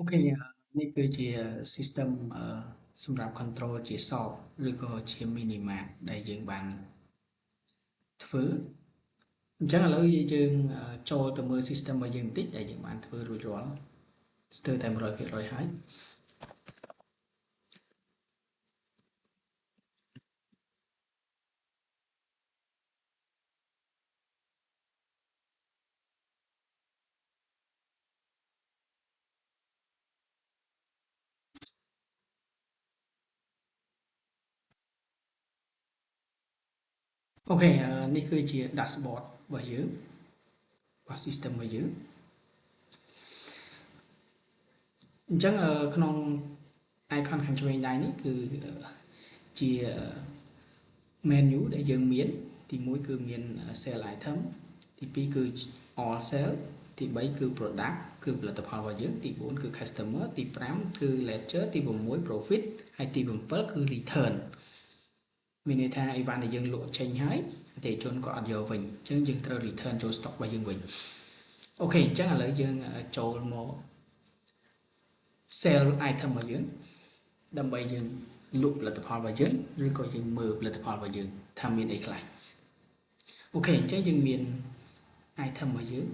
Ok,នេះគឺជា system សម្រាប់ control ជា soft ឬក៏ជា minimap ដែលយើងបានធ្វើអញ្ចឹងឥឡូវយើងចូលទៅមើល system របស់យើងបន្តិចដែលយើងបានធ្វើរួចរាល់ស្ទើរតែ100%ហើយអូខេនេះគឺជា dashboard របស់យើងរបស់ system របស់យើងអញ្ចឹងក្នុង icon ខាងឆ្វេងដៃនេះគឺជា menu ដែលយើងមានទី1គឺមាន sell item ទី2គឺ all sell ទី3គឺ product គឺផលិតផលរបស់យើងទី4គឺ customer ទី5គឺ ledger ទី6 profit ហើយទី7គឺ return មានន័យថាអីវ៉ាន់ដែលយើងលក់ចេញហើយអតិថិជនក៏អត់យកវិញអញ្ចឹងយើងត្រូវ return ចូល stock របស់យើងវិញអូខេអញ្ចឹងឥឡូវយើងចូលមក sell item របស់យើងដើម្បីយើងលក់ផលិតផលរបស់យើងឬក៏យើងមើលផលិតផលរបស់យើងថាមានអីខ្លះអូខេអញ្ចឹងយើងមាន item របស់យើង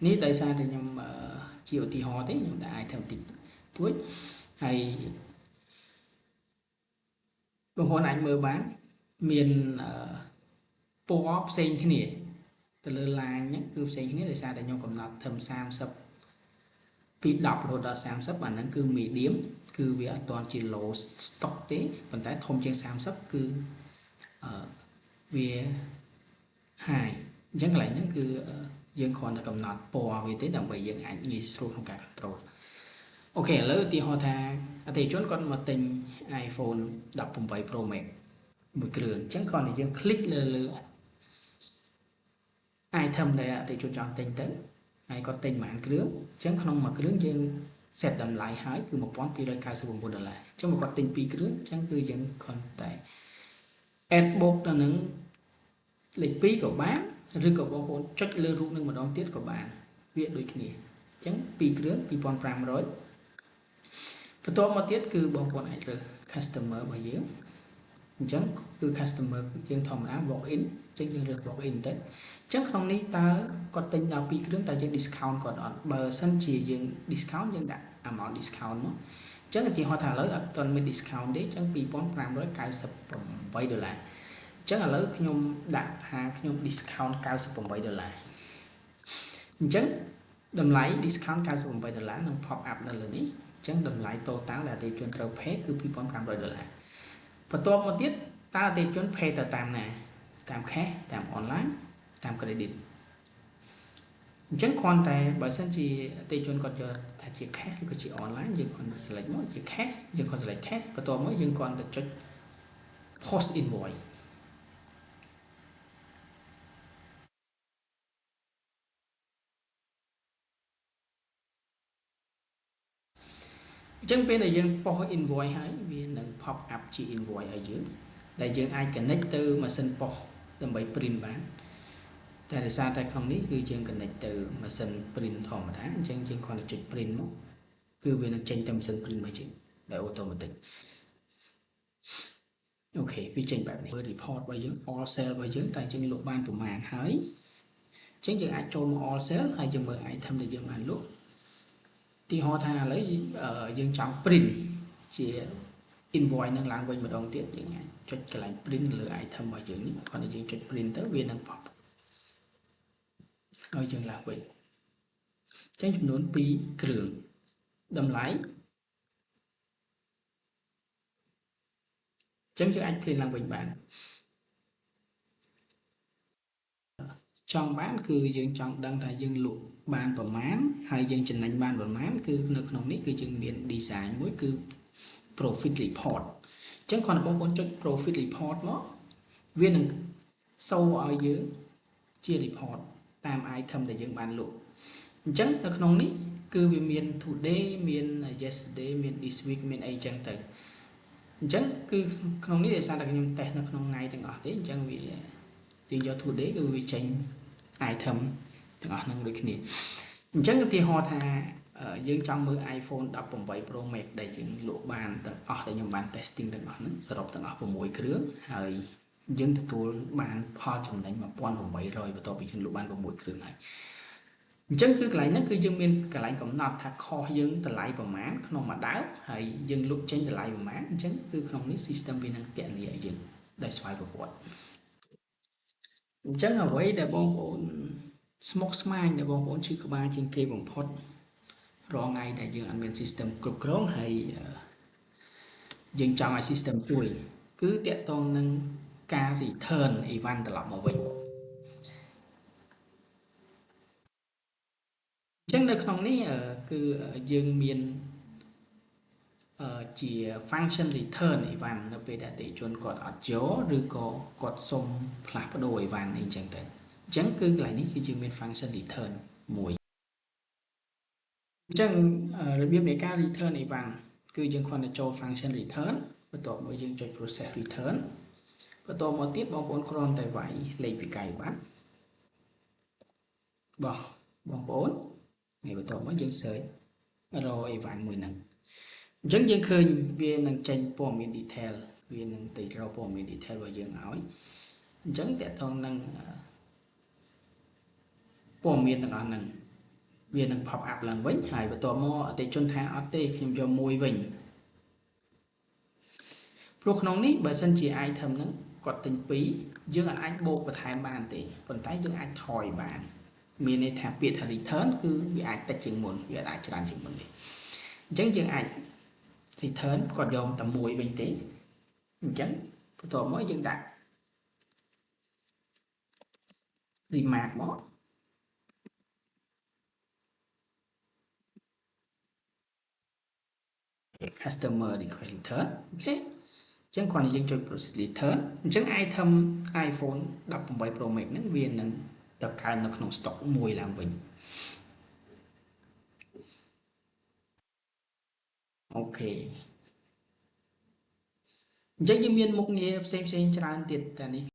នេះដោយសារតែខ្ញុំជាឧទាហរណ៍ទេខ្ញុំដាក់ item តិចតួចហើយបងប្អូនអាចមើលបានមានពណ៌ផ្សេងគ្នាទៅលើ line ហ្នឹងគឺផ្សេងគ្នាដោយសារតែខ្ញុំកំណត់ធំ30ពី10រហូតដល់30អាហ្នឹងគឺ medium គឺវាអត់ទាន់ជា low stock ទេប៉ុន្តែធំជាង30គឺវា high អញ្ចឹងកន្លែងហ្នឹងគឺយើងគ្រាន់តែកំណត់ពណ៌វាទេដើម្បីយើងអាចងាយស្រួលក្នុងការ control អូខេឥឡូវឧទាហរណ៍ថាអតិថិជនគាត់មកទិញ iPhone 18 Pro Max មួយគ្រឿងអញ្ចឹងគ្រាន់តែយើង click លើ item ដែលអតិថិជនចង់ទិញទៅហើយគាត់ទិញមួយគ្រឿងអញ្ចឹងក្នុងមួយគ្រឿងយើង set តម្លៃហើយគឺ$1299អញ្ចឹងមកគាត់ទិញ2គ្រឿងអញ្ចឹងគឺយើងគ្រាន់តែ add បូកទៅនឹងលេខ2ក៏បានឬក៏បងប្អូនចុចលើរូបនឹងម្ដងទៀតក៏បានវាដូចគ្នាអញ្ចឹង2គ្រឿង2500បន្ទាប់មកទៀតគឺបងប្អូនអាចរើស customer របស់យើងអញ្ចឹងគឺ customer យើងធម្មតា walk in អញ្ចឹងយើងរើស walk in ទៅអញ្ចឹងក្នុងនេះតើគាត់ទិញដល់2គ្រឿងតើយើង discount គាត់អត់បើសិនជាយើង discount យើងដាក់ amount discount មកអញ្ចឹងឧទាហរណ៍ថាឥឡូវអត់ទាន់មាន discount ទេអញ្ចឹង$2598អញ្ចឹងឥឡូវខ្ញុំដាក់ថាខ្ញុំ discount $98អញ្ចឹងតម្លៃ discount $98នឹង pop up នៅលើនេះអញ្ចឹងតម្លៃ total ដែលអតិថិជនត្រូវ pay គឺ$2500បន្ទាប់មកទៀតតើអតិថិជន pay ទៅតាមណាតាម cash តាម online តាម credit អញ្ចឹងគ្រាន់តែបើសិនជាអតិថិជនគាត់យកថាជា cash ឬក៏ជា online យើងគ្រាន់តែ select មកជា cash យើងគ្រាន់ select cash បន្ទាប់មកយើងគ្រាន់តែចុច post invoiceអញ្ចឹងពេលដែលយើង post invoice ហើយវានឹង pop up ជា invoice ឲ្យយើងដែលយើងអាច connect ទៅម៉ាស៊ីន post ដើម្បី print បានតែដោយសារតែក្នុងនេះគឺយើង connect ទៅម៉ាស៊ីន print ធម្មតាអញ្ចឹងយើងគ្រាន់តែចុច print មកគឺវានឹងចេញទៅម៉ាស៊ីន print របស់យើងដែល automatic អូខេវាចេញបែបនេះ report របស់យើង all sale របស់យើងតើយើងលក់បានប្រមាណហើយអញ្ចឹងយើងអាចចូលមក all sale ហើយយើងមើល item ដែលយើងបានលក់ទីហោថាឥឡូវយើងចង់ print ជា invoice នឹងឡើងវិញម្ដងទៀតយើងអាចចុចកន្លែង print លើ item របស់យើងនេះគ្រាន់តែយើងចុច print ទៅវានឹង pop ឲ្យយើងឡើងវិញអញ្ចឹងចំនួន2គ្រឿងតម្លៃអញ្ចឹងយើងអាច print ឡើងវិញបានចង់បានគឺយើងចង់ដឹងថាយើងលក់បានប្រមាណហើយយើងចំណេញបានប្រមាណគឺនៅក្នុងនេះគឺយើងមាន design មួយគឺ profit report អញ្ចឹងគ្រាន់តែបងប្អូនចុច profit report មកវានឹង show ឲ្យយើងជា report តាម item ដែលយើងបានលក់អញ្ចឹងនៅក្នុងនេះគឺវាមាន today មាន yesterday មាន this week មានអីចឹងទៅអញ្ចឹងគឺក្នុងនេះដោយសារតែខ្ញុំ test នៅក្នុងថ្ងៃទាំងអស់ទេអញ្ចឹងវាយើងយក today គឺវាចេញ item ទាំងអស់ហ្នឹងដូចគ្នាអញ្ចឹងឧទាហរណ៍ថា យើងចង់មើល iPhone 18 Pro Max ដែលយើងលក់បានទាំងអស់ដែលខ្ញុំបាន testing ទាំងអស់ហ្នឹងសរុបទាំងអស់6គ្រឿងហើយយើងទទួលបានផលចំណេញ 1800 បន្ទាប់ពីយើងលក់បាន6គ្រឿងហើយអញ្ចឹងគឺកន្លែងហ្នឹងគឺយើងមានកន្លែងកំណត់ថាខុសយើងតម្លៃប្រមាណក្នុងមួយដើមហើយយើងលក់ចេញតម្លៃប្រមាណអញ្ចឹងគឺក្នុងនេះ system វានឹងគណនាឲ្យយើងដោយស្វ័យប្រវត្តិអញ្ចឹងអ្វីដែលបងប្អូនស្មុគស្មាញដែលបងប្អូនឈឺក្បាលជាងគេបំផុតរងថ្ងៃដែលយើងអត់មាន system គ្រប់គ្រងហើយយើងចង់ឲ្យ system ជួយគឺតាក់ទងនឹងការ return event ត្រឡប់មកវិញអញ្ចឹងនៅក្នុងនេះគឺយើងមានជា function return event នៅពេលដែលអតិថិជនគាត់អត់យកឬក៏គាត់សុំផ្លាស់ប្ដូរ event អីចឹងទៅអញ្ចឹងគឺកន្លែងនេះគឺជាមាន function return មួយអញ្ចឹងរបៀបនៃការ return event គឺយើងគ្រាន់តែចូល function return បន្ទាប់មកយើងចុច process return បន្ទាប់មកទៀតបងប្អូនគ្រាន់តែវាយលេខវិក័យប័ណ្ណរបស់បងប្អូនហើយបន្ទាប់មកយើង search រក event មួយហ្នឹងអញ្ចឹងយើងឃើញវានឹងចេញព័ត៌មាន detail វានឹងទៅរកព័ត៌មាន detail របស់យើងឲ្យអញ្ចឹងតើតើនឹងព័ត៌មានទាំងអស់ហ្នឹងវានឹង pop up ឡើងវិញហើយបន្ទាប់មកអតិថិជនថាអត់ទេខ្ញុំយកមួយវិញព្រោះក្នុងនេះបើសិនជា item ហ្នឹងគាត់ទិញ2យើងអាចបូកបន្ថែមបានទេប៉ុន្តែយើងអាចថយបានមានន័យថាពាក្យថា return គឺវាអាចតិចជាងមុនវាអាចច្រើនជាងមុនទេអញ្ចឹងយើងអាច return គាត់យកតែមួយវិញទេអញ្ចឹងបន្ទាប់មកយើងដាក់ remark មកcustomer request return អូខេអញ្ចឹងគ្រាន់តែយើងចុច process return អញ្ចឹង item iPhone 18 Pro Max ហ្នឹងវានឹងទៅកើននៅក្នុង stock មួយឡើងវិញអូខេអញ្ចឹងយើងមានមុខងារផ្សេងច្រើនទៀតតែនេះ